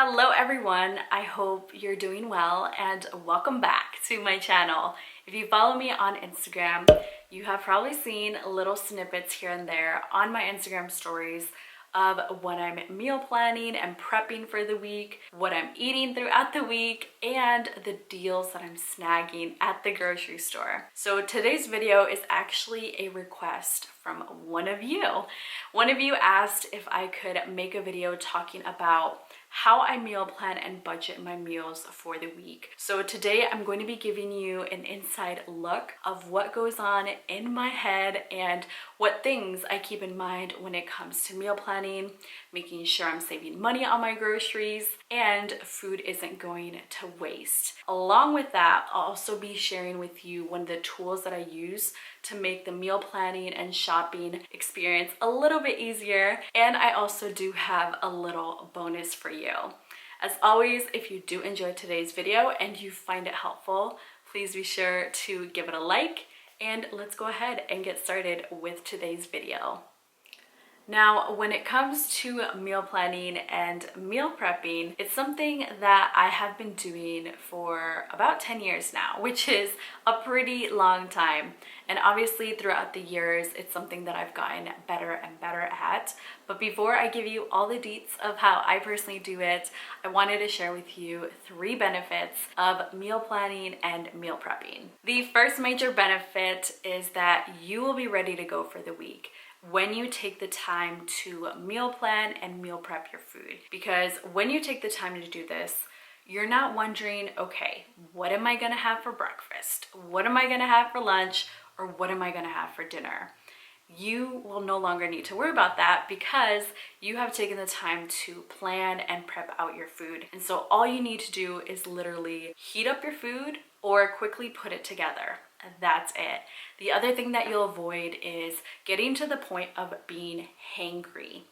Hello everyone, I hope you're doing well and welcome back to my channel. If you follow me on Instagram, you have probably seen little snippets here and there on my Instagram stories of when I'm meal planning and prepping for the week, what I'm eating throughout the week, and the deals that I'm snagging at the grocery store. So today's video is actually a request from one of you. One of you asked if I could make a video talking about how I meal plan and budget my meals for the week. So today I'm going to be giving you an inside look of what goes on in my head and what things I keep in mind when it comes to meal planning, making sure I'm saving money on my groceries, and food isn't going to waste. Along with that, I'll also be sharing with you one of the tools that I use to make the meal planning and shopping experience a little bit easier. And I also do have a little bonus for you. As always, if you do enjoy today's video and you find it helpful, please be sure to give it a like, and let's go ahead and get started with today's video. Now, when it comes to meal planning and meal prepping, it's something that I have been doing for about 10 years now, which is a pretty long time. And obviously throughout the years, it's something that I've gotten better and better at. But before I give you all the deets of how I personally do it, I wanted to share with you 3 benefits of meal planning and meal prepping. The first major benefit is that you will be ready to go for the week when you take the time to meal plan and meal prep your food. Because when you take the time to do this, you're not wondering, okay, what am I gonna have for breakfast? What am I gonna have for lunch? Or what am I gonna have for dinner? You will no longer need to worry about that because you have taken the time to plan and prep out your food. And so all you need to do is literally heat up your food or quickly put it together. And that's it. The other thing that you'll avoid is getting to the point of being hangry.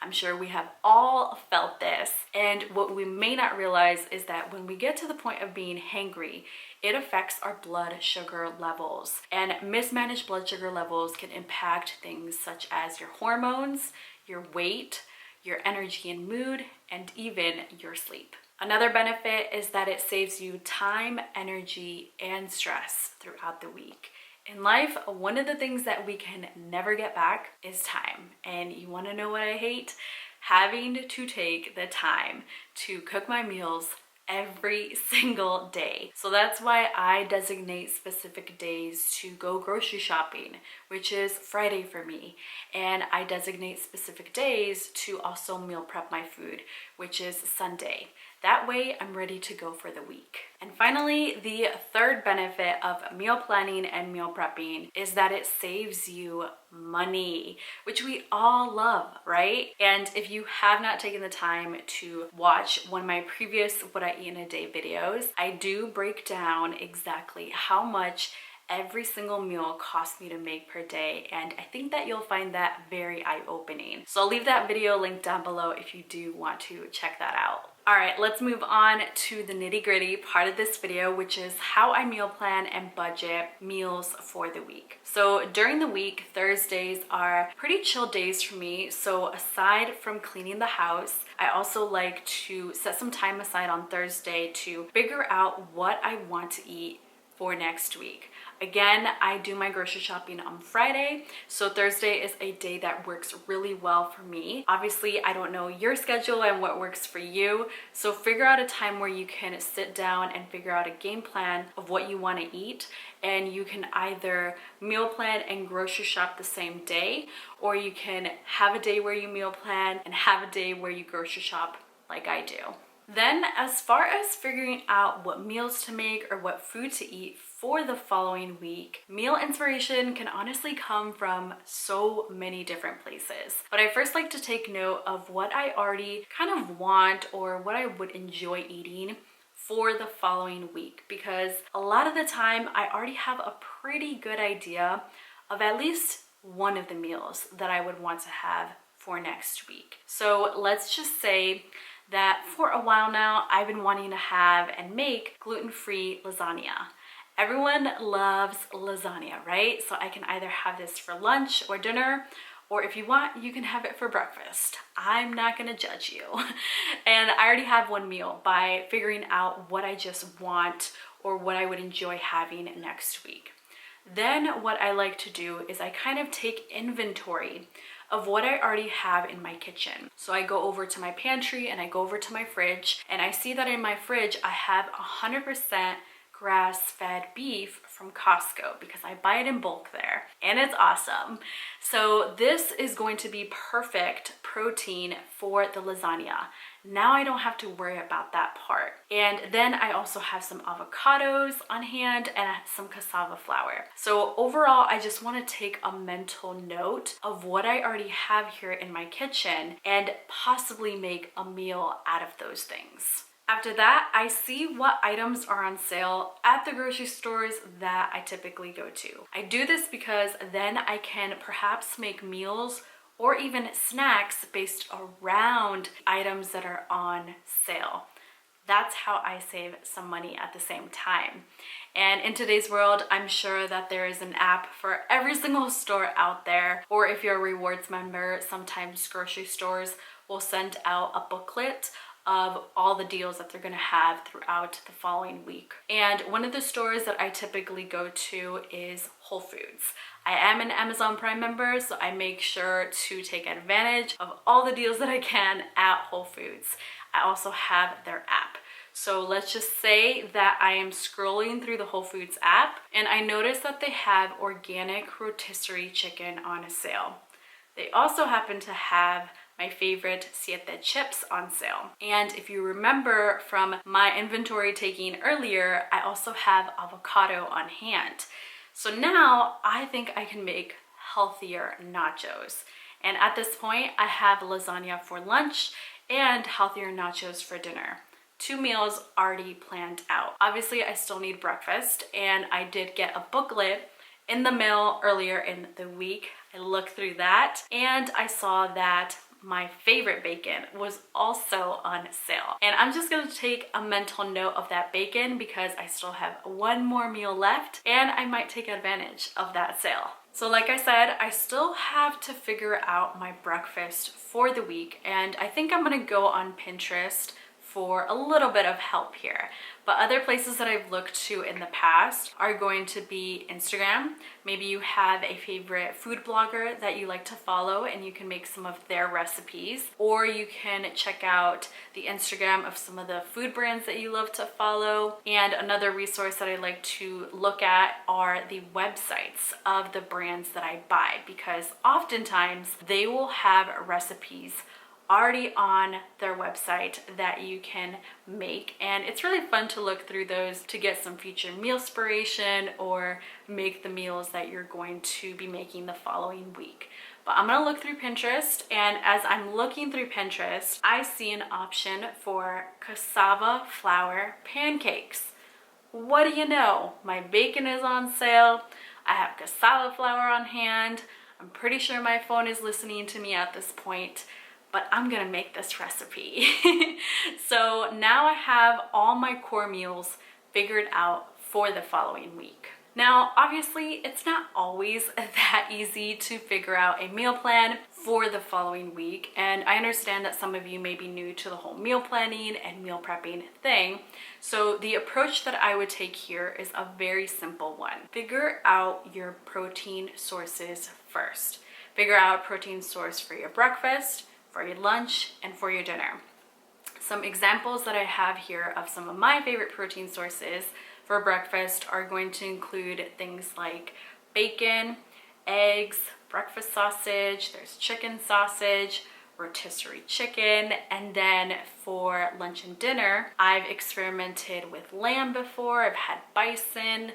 I'm sure we have all felt this, and what we may not realize is that when we get to the point of being hangry, it affects our blood sugar levels, and mismanaged blood sugar levels can impact things such as your hormones, your weight, your energy and mood, and even your sleep. Another benefit is that it saves you time, energy, and stress throughout the week. In life, one of the things that we can never get back is time. And you want to know what I hate? Having to take the time to cook my meals every single day. So that's why I designate specific days to go grocery shopping, which is Friday for me. And I designate specific days to also meal prep my food, which is Sunday. That way I'm ready to go for the week. And finally, the third benefit of meal planning and meal prepping is that it saves you money, which we all love, right? And if you have not taken the time to watch one of my previous What I Eat in a Day videos, I do break down exactly how much every single meal costs me to make per day, and I think that you'll find that very eye-opening. So I'll leave that video linked down below if you do want to check that out. All right, let's move on to the nitty-gritty part of this video, which is how I meal plan and budget meals for the week. So during the week, Thursdays are pretty chill days for me. So aside from cleaning the house, I also like to set some time aside on Thursday to figure out what I want to eat for next week. Again, I do my grocery shopping on Friday, so Thursday is a day that works really well for me. Obviously, I don't know your schedule and what works for you, so figure out a time where you can sit down and figure out a game plan of what you want to eat, and you can either meal plan and grocery shop the same day, or you can have a day where you meal plan and have a day where you grocery shop like I do. Then, as far as figuring out what meals to make or what food to eat for the following week, meal inspiration can honestly come from so many different places. But I first like to take note of what I already kind of want or what I would enjoy eating for the following week, because a lot of the time I already have a pretty good idea of at least one of the meals that I would want to have for next week. So let's just say that for a while now, I've been wanting to have and make gluten-free lasagna. Everyone loves lasagna, right? So I can either have this for lunch or dinner, or if you want, you can have it for breakfast. I'm not gonna judge you. And I already have one meal by figuring out what I just want or what I would enjoy having next week. Then what I like to do is I kind of take inventory of what I already have in my kitchen. So I go over to my pantry and I go over to my fridge, and I see that in my fridge I have 100% grass-fed beef from Costco because I buy it in bulk there and it's awesome. So this is going to be perfect protein for the lasagna. Now I don't have to worry about that part. And then I also have some avocados on hand and some cassava flour. So overall, I just want to take a mental note of what I already have here in my kitchen and possibly make a meal out of those things. After that, I see what items are on sale at the grocery stores that I typically go to. I do this because then I can perhaps make meals or even snacks based around items that are on sale. That's how I save some money at the same time. And in today's world, I'm sure that there is an app for every single store out there, or if you're a rewards member, sometimes grocery stores will send out a booklet of all the deals that they're gonna have throughout the following week. And one of the stores that I typically go to is Whole Foods. I am an Amazon Prime member, so I make sure to take advantage of all the deals that I can at Whole Foods. I also have their app. So let's just say that I am scrolling through the Whole Foods app and I notice that they have organic rotisserie chicken on sale. They also happen to have my favorite siete chips on sale. And if you remember from my inventory taking earlier, I also have avocado on hand. So now I think I can make healthier nachos. And at this point, I have lasagna for lunch and healthier nachos for dinner. 2 meals already planned out. Obviously, I still need breakfast, and I did get a booklet in the mail earlier in the week. I looked through that and I saw that my favorite bacon was also on sale. And I'm just gonna take a mental note of that bacon because I still have one more meal left and I might take advantage of that sale. So like I said, I still have to figure out my breakfast for the week, and I think I'm gonna go on Pinterest for a little bit of help here. But other places that I've looked to in the past are going to be Instagram. Maybe you have a favorite food blogger that you like to follow and you can make some of their recipes, or you can check out the Instagram of some of the food brands that you love to follow. And another resource that I like to look at are the websites of the brands that I buy, because oftentimes they will have recipes already on their website that you can make, and it's really fun to look through those to get some future meal inspiration or make the meals that you're going to be making the following week. But I'm gonna look through Pinterest, and as I'm looking through Pinterest, I see an option for cassava flour pancakes. What do you know? My bacon is on sale. I have cassava flour on hand. I'm pretty sure my phone is listening to me at this point, but I'm gonna make this recipe. So now I have all my core meals figured out for the following week. Now, obviously, it's not always that easy to figure out a meal plan for the following week, and I understand that some of you may be new to the whole meal planning and meal prepping thing. So the approach that I would take here is a very simple one. Figure out your protein sources first. Figure out a protein source for your breakfast, for your lunch, and for your dinner. Some examples that I have here of some of my favorite protein sources for breakfast are going to include things like bacon, eggs, breakfast sausage, there's chicken sausage, rotisserie chicken, and then for lunch and dinner, I've experimented with lamb before, I've had bison,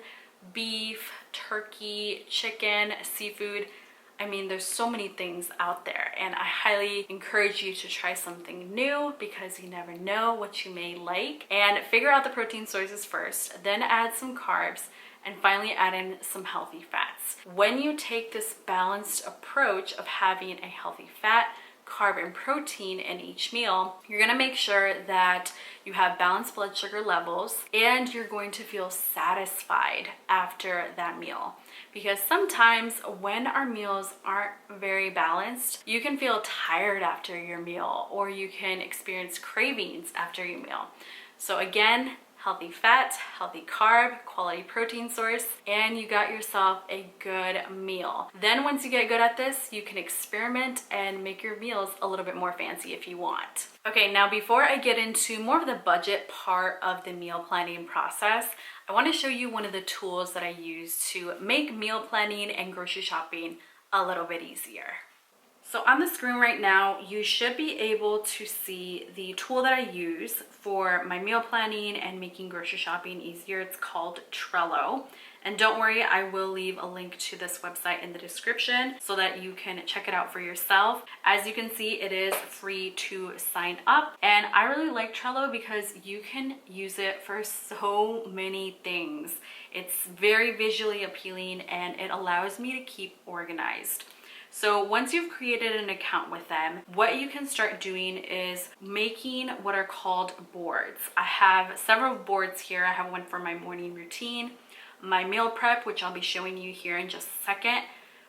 beef, turkey, chicken, seafood. I mean, there's so many things out there, and I highly encourage you to try something new because you never know what you may like. And figure out the protein sources first, then add some carbs, and finally add in some healthy fats. When you take this balanced approach of having a healthy fat, carb, and protein in each meal, you're gonna make sure that you have balanced blood sugar levels and you're going to feel satisfied after that meal. because sometimes when our meals aren't very balanced, you can feel tired after your meal, or you can experience cravings after your meal. So again, healthy fat, healthy carb, quality protein source, and you got yourself a good meal. Then once you get good at this, you can experiment and make your meals a little bit more fancy if you want. Okay, now before I get into more of the budget part of the meal planning process, I want to show you one of the tools that I use to make meal planning and grocery shopping a little bit easier. So on the screen right now, you should be able to see the tool that I use for my meal planning and making grocery shopping easier. It's called Trello. And don't worry, I will leave a link to this website in the description so that you can check it out for yourself. As you can see, it is free to sign up. And I really like Trello because you can use it for so many things. It's very visually appealing and it allows me to keep organized. So once you've created an account with them, what you can start doing is making what are called boards. I have several boards here. I have one for my morning routine, my meal prep, which I'll be showing you here in just a second,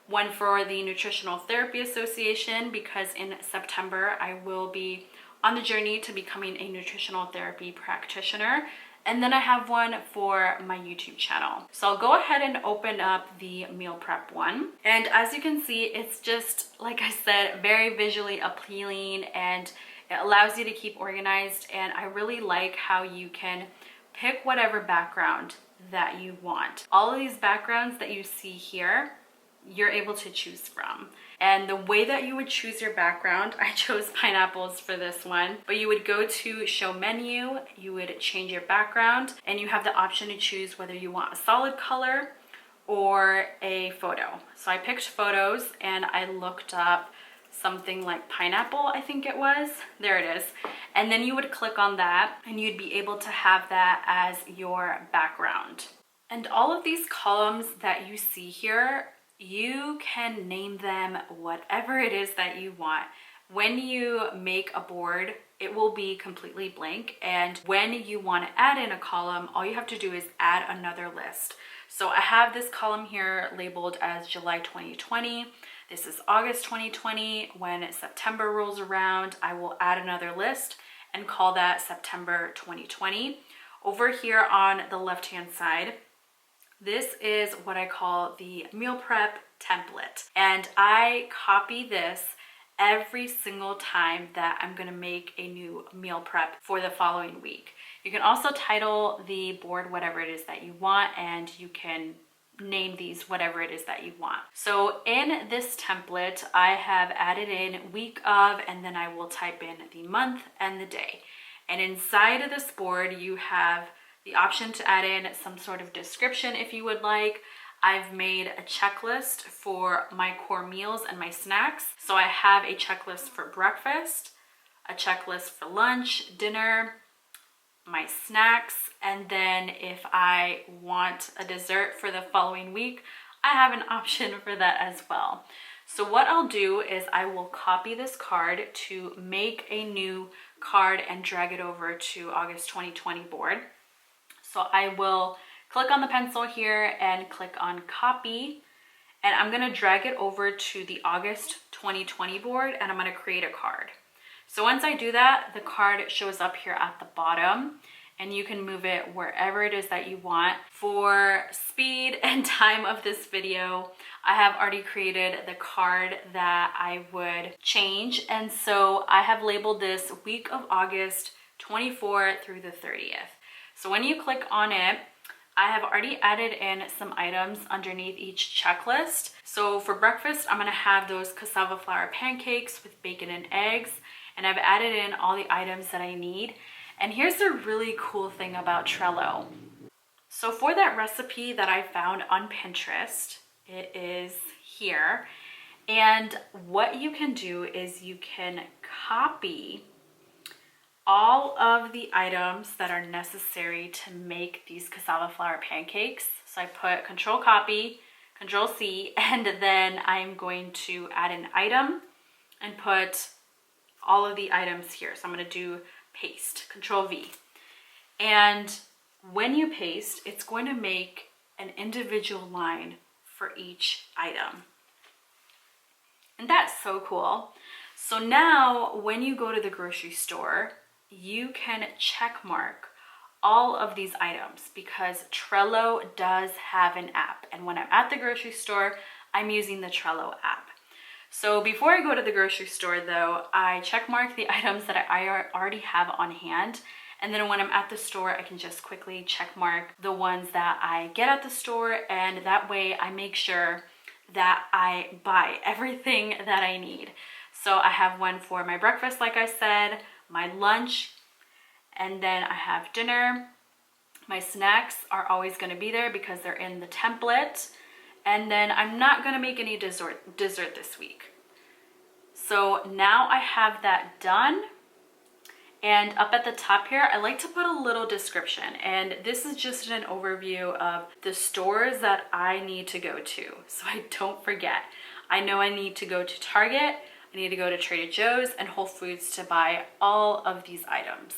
one for the Nutritional Therapy Association, because in September I will be on the journey to becoming a nutritional therapy practitioner. And then I have one for my YouTube channel. So I'll go ahead and open up the meal prep one. And as you can see, it's just, like I said, very visually appealing and it allows you to keep organized. And I really like how you can pick whatever background that you want. All of these backgrounds that you see here, you're able to choose from. And the way that you would choose your background, I chose pineapples for this one, but you would go to show menu, you would change your background, and you have the option to choose whether you want a solid color or a photo. So I picked photos and I looked up something like pineapple, I think it was. There it is. And then you would click on that and you'd be able to have that as your background. And all of these columns that you see here, you can name them whatever it is that you want. When you make a board, it will be completely blank. And when you want to add in a column, all you have to do is add another list. So I have this column here labeled as July 2020. This is August 2020. When September rolls around, I will add another list and call that September 2020. Over here on the left-hand side, this is what I call the meal prep template. And I copy this every single time that I'm gonna make a new meal prep for the following week. You can also title the board whatever it is that you want, and you can name these whatever it is that you want. So in this template, I have added in week of, and then I will type in the month and the day. And inside of this board, you have the option to add in some sort of description if you would like. I've made a checklist for my core meals and my snacks. So I have a checklist for breakfast, a checklist for lunch, dinner, my snacks, and then if I want a dessert for the following week, I have an option for that as well. So what I'll do is I will copy this card to make a new card and drag it over to August 2020 board. So I will click on the pencil here and click on copy, and I'm gonna drag it over to the August 2020 board, and I'm gonna create a card. So once I do that, the card shows up here at the bottom, and you can move it wherever it is that you want. For speed and time of this video, I have already created the card that I would change, and so I have labeled this week of August 24th through the 30th. So when you click on it, I have already added in some items underneath each checklist. So for breakfast, I'm gonna have those cassava flour pancakes with bacon and eggs, and I've added in all the items that I need. And here's the really cool thing about Trello. So for that recipe that I found on Pinterest, it is here. And what you can do is you can copy all of the items that are necessary to make these cassava flour pancakes. So I put Control Copy, Control C, and then I'm going to add an item and put all of the items here. So I'm going to do paste, Control V. And when you paste, it's going to make an individual line for each item. And that's so cool. So now when you go to the grocery store, you can check mark all of these items because Trello does have an app. And when I'm at the grocery store, I'm using the Trello app. So before I go to the grocery store though, I check mark the items that I already have on hand. And then when I'm at the store, I can just quickly check mark the ones that I get at the store. And that way I make sure that I buy everything that I need. So I have one for my breakfast, like I said, my lunch, and then I have dinner. My snacks are always gonna be there because they're in the template. And then I'm not gonna make any dessert this week. So now I have that done. And up at the top here, I like to put a little description. And this is just an overview of the stores that I need to go to, so I don't forget. I know I need to go to Target, I need to go to Trader Joe's and Whole Foods to buy all of these items.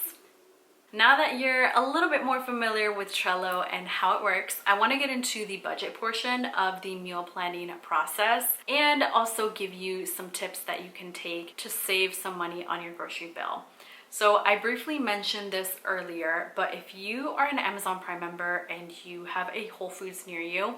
Now that you're a little bit more familiar with Trello and how it works, I want to get into the budget portion of the meal planning process and also give you some tips that you can take to save some money on your grocery bill. So I briefly mentioned this earlier, but if you are an Amazon Prime member and you have a Whole Foods near you,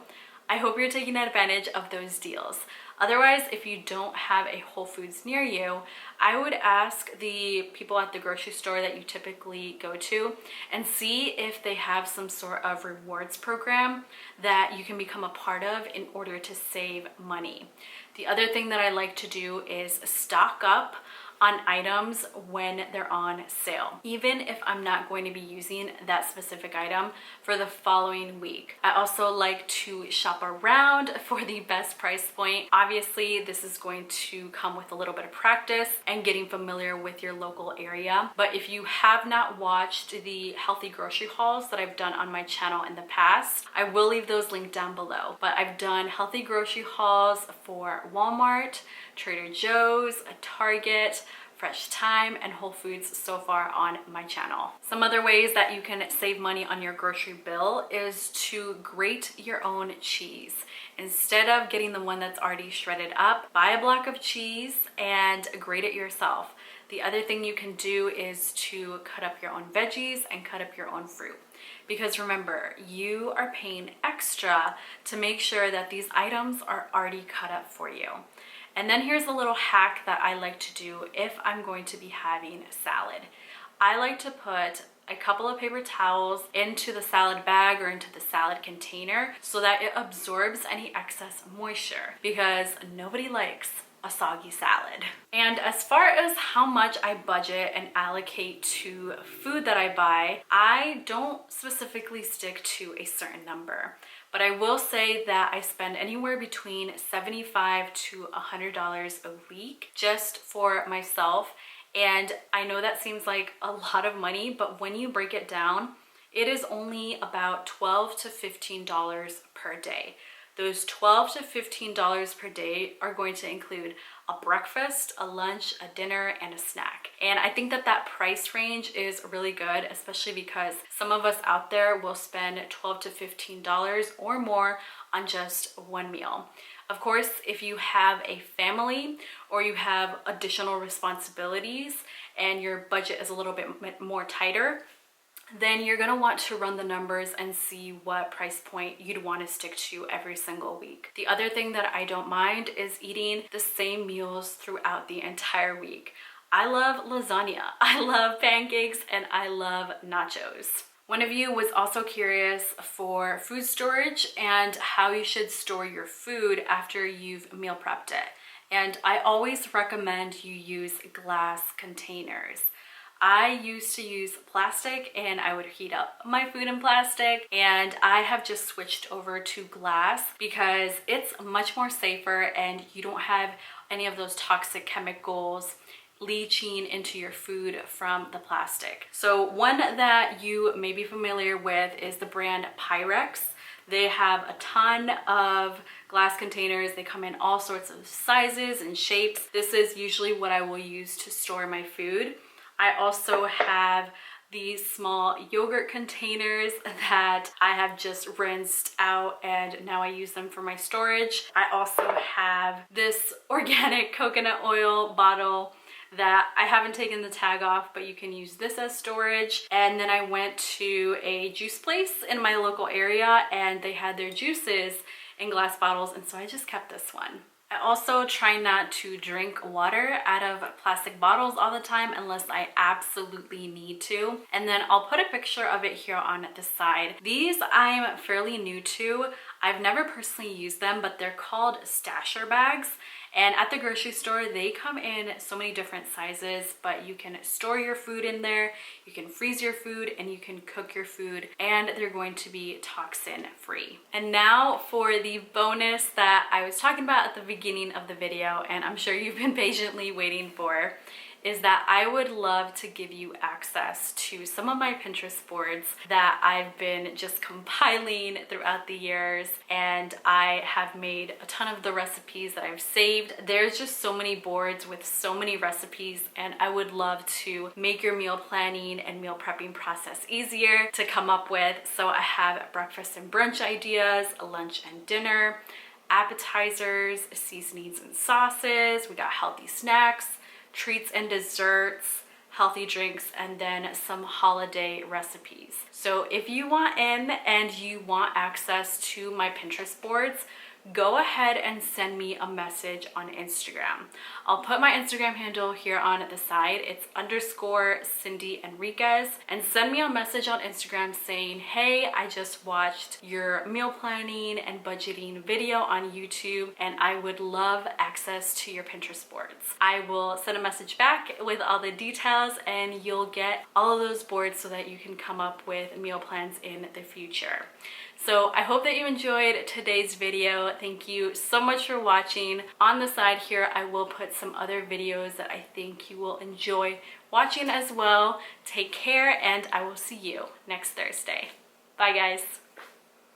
I hope you're taking advantage of those deals. Otherwise, if you don't have a Whole Foods near you, I would ask the people at the grocery store that you typically go to and see if they have some sort of rewards program that you can become a part of in order to save money. The other thing that I like to do is stock up on items when they're on sale, even if I'm not going to be using that specific item for the following week. I also like to shop around for the best price point. Obviously, this is going to come with a little bit of practice and getting familiar with your local area. But if you have not watched the healthy grocery hauls that I've done on my channel in the past, I will leave those linked down below. But I've done healthy grocery hauls for Walmart, Trader Joe's, Target, Fresh Thyme, and Whole Foods so far on my channel. Some other ways that you can save money on your grocery bill is to grate your own cheese. Instead of getting the one that's already shredded up, buy a block of cheese and grate it yourself. The other thing you can do is to cut up your own veggies and cut up your own fruit. Because remember, you are paying extra to make sure that these items are already cut up for you. And then here's a little hack that I like to do if I'm going to be having salad. I like to put a couple of paper towels into the salad bag or into the salad container so that it absorbs any excess moisture, because nobody likes a soggy salad. And as far as how much I budget and allocate to food that I buy, I don't specifically stick to a certain number. But I will say that I spend anywhere between $75 to $100 a week just for myself. And I know that seems like a lot of money, but when you break it down, it is only about $12 to $15 per day. Those $12 to $15 per day are going to include a breakfast, a lunch, a dinner, and a snack. And I think that that price range is really good, especially because some of us out there will spend $12 to $15 or more on just one meal. Of course, if you have a family or you have additional responsibilities and your budget is a little bit more tighter, then you're gonna want to run the numbers and see what price point you'd want to stick to every single week. The other thing that I don't mind is eating the same meals throughout the entire week. I love lasagna, I love pancakes, and I love nachos. One of you was also curious for food storage and how you should store your food after you've meal prepped it. And I always recommend you use glass containers. I used to use plastic and I would heat up my food in plastic, and I have just switched over to glass because it's much more safer and you don't have any of those toxic chemicals leaching into your food from the plastic. So one that you may be familiar with is the brand Pyrex. They have a ton of glass containers. They come in all sorts of sizes and shapes. This is usually what I will use to store my food. I also have these small yogurt containers that I have just rinsed out and now I use them for my storage. I also have this organic coconut oil bottle that I haven't taken the tag off, but you can use this as storage. And then I went to a juice place in my local area and they had their juices in glass bottles, and so I just kept this one. I also try not to drink water out of plastic bottles all the time unless I absolutely need to. And then I'll put a picture of it here on the side. These I'm fairly new to. I've never personally used them, but they're called stasher bags. And at the grocery store, they come in so many different sizes, but you can store your food in there, you can freeze your food, and you can cook your food, and they're going to be toxin free. And now for the bonus that I was talking about at the beginning of the video, and I'm sure you've been patiently waiting for, is that I would love to give you access to some of my Pinterest boards that I've been just compiling throughout the years, and I have made a ton of the recipes that I've saved. There's just so many boards with so many recipes, and I would love to make your meal planning and meal prepping process easier to come up with. So I have breakfast and brunch ideas, lunch and dinner, appetizers, seasonings and sauces. We got healthy snacks, treats and desserts, healthy drinks, and then some holiday recipes. So if you want in and you want access to my Pinterest boards, go ahead and send me a message on Instagram. I'll put my Instagram handle here on the side. It's _Cindy Enriquez, and send me a message on Instagram saying, hey, I just watched your meal planning and budgeting video on YouTube and I would love access to your Pinterest boards. I will send a message back with all the details and you'll get all of those boards so that you can come up with meal plans in the future. So I hope that you enjoyed today's video. Thank you so much for watching. On the side here, I will put some other videos that I think you will enjoy watching as well. Take care, and I will see you next Thursday. Bye, guys.